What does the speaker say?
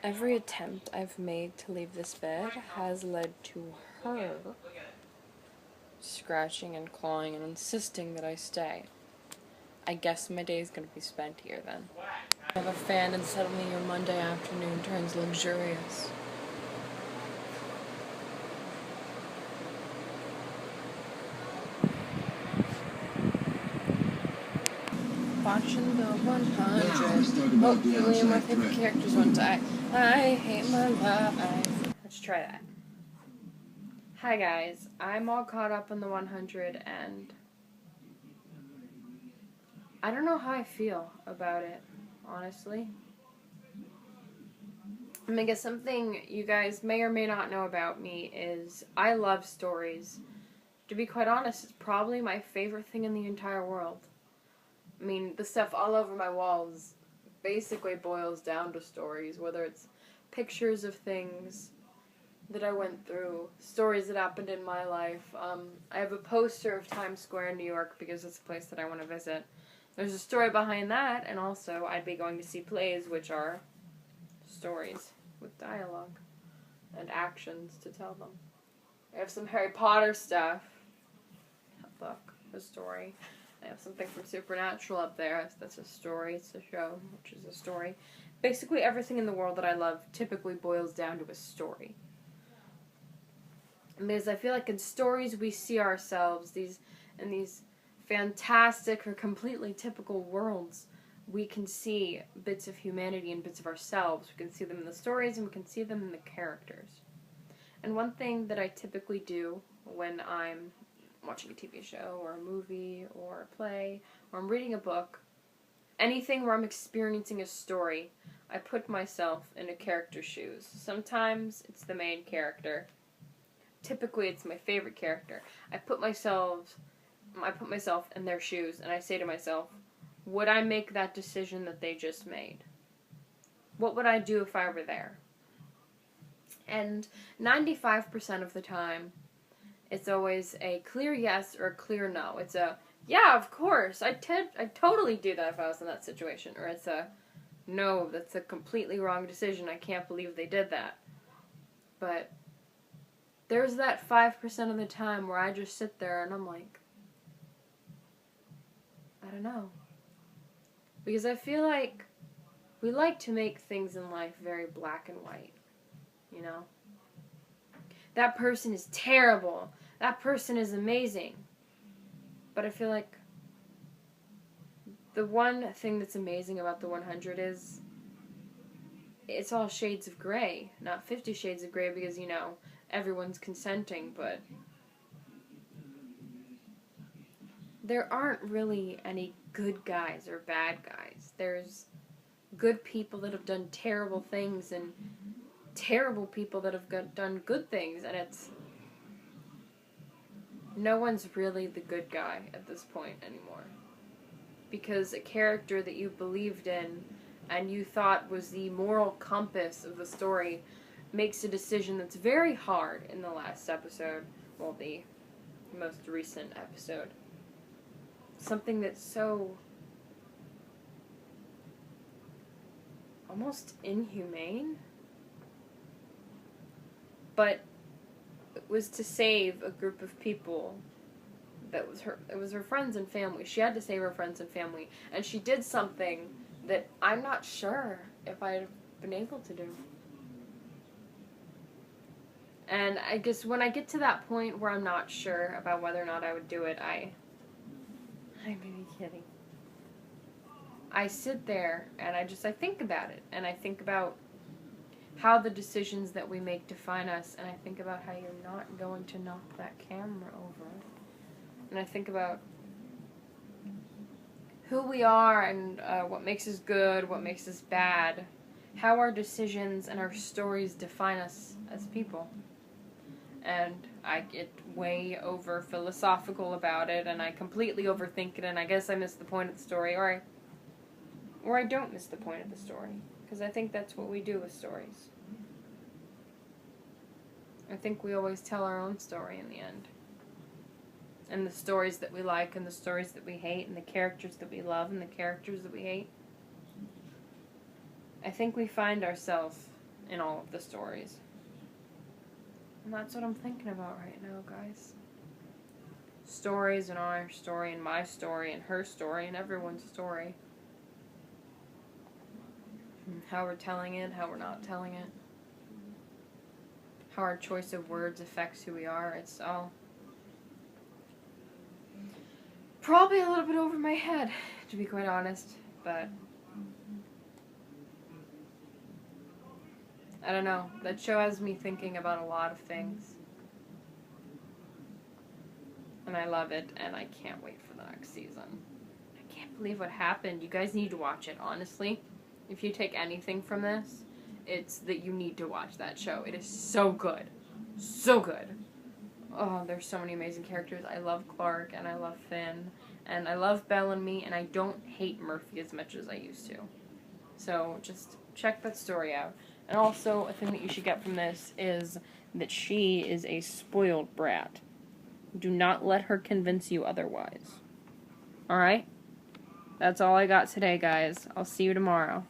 Every attempt I've made to leave this bed has led to her scratching and clawing and insisting that I stay. I guess my day is going to be spent here then. I have a fan and suddenly your Monday afternoon turns luxurious. Watching the 100. Hopefully my favorite characters won't die. I hate my life. Let's try that. Hi guys, I'm all caught up on the 100 and I don't know how I feel about it, honestly. I guess something you guys may or may not know about me is I love stories. To be quite honest, it's probably my favorite thing in the entire world. I mean, the stuff all over my walls basically boils down to stories, whether it's pictures of things that I went through, stories that happened in my life. I have a poster of Times Square in New York because it's a place that I want to visit. There's a story behind that, and also I'd be going to see plays, which are stories with dialogue and actions to tell them. I have some Harry Potter stuff. A book, a story. I have something from Supernatural up there. That's a story. It's a show, which is a story. Basically, everything in the world that I love typically boils down to a story. Because I feel like in stories we see ourselves, these fantastic or completely typical worlds, we can see bits of humanity and bits of ourselves. We can see them in the stories and we can see them in the characters. And one thing that I typically do when I'm watching a TV show or a movie or a play or I'm reading a book, anything where I'm experiencing a story, I put myself in a character's shoes. Sometimes it's the main character. Typically it's my favorite character. I put myself in their shoes and I say to myself, would I make that decision that they just made? What would I do if I were there? And 95% of the time, it's always a clear yes or a clear no. It's a, yeah, of course, I'd totally do that if I was in that situation. Or it's a, no, that's a completely wrong decision. I can't believe they did that. But there's that 5% of the time where I just sit there and I'm like, I don't know. Because I feel like we like to make things in life very black and white, you know? That person is terrible. That person is amazing. But I feel like the one thing that's amazing about the 100 is it's all shades of gray. Not 50 shades of gray because, you know, everyone's consenting, but there aren't really any good guys or bad guys. There's good people that have done terrible things and terrible people that have done good things, and it's no one's really the good guy at this point anymore. Because a character that you believed in and you thought was the moral compass of the story makes a decision that's very hard in the last episode, well, the most recent episode. Something that's so almost inhumane, but it was to save a group of people. It was her friends and family. She had to save her friends and family, and she did something that I'm not sure if I'd have been able to do. And I guess when I get to that point where I'm not sure about whether or not I would do it, I may be kidding. I sit there and I think about it, and I think about how the decisions that we make define us, and I think about how you're not going to knock that camera over. And I think about who we are and what makes us good, what makes us bad, how our decisions and our stories define us as people. And I get way over philosophical about it, and I completely overthink it, and I guess I miss the point of the story, or I don't miss the point of the story, because I think that's what we do with stories. I think we always tell our own story in the end. And the stories that we like, and the stories that we hate, and the characters that we love, and the characters that we hate. I think we find ourselves in all of the stories. And that's what I'm thinking about right now, guys. Stories and our story and my story and her story and everyone's story. And how we're telling it, how we're not telling it. How our choice of words affects who we are. It's all probably a little bit over my head, to be quite honest. But I don't know. That show has me thinking about a lot of things. And I love it, and I can't wait for the next season. I can't believe what happened. You guys need to watch it, honestly. If you take anything from this, it's that you need to watch that show. It is so good. So good. Oh, there's so many amazing characters. I love Clark, and I love Finn, and I love Bellamy, and I don't hate Murphy as much as I used to. So just check that story out. And also, a thing that you should get from this is that she is a spoiled brat. Do not let her convince you otherwise. Alright? That's all I got today, guys. I'll see you tomorrow.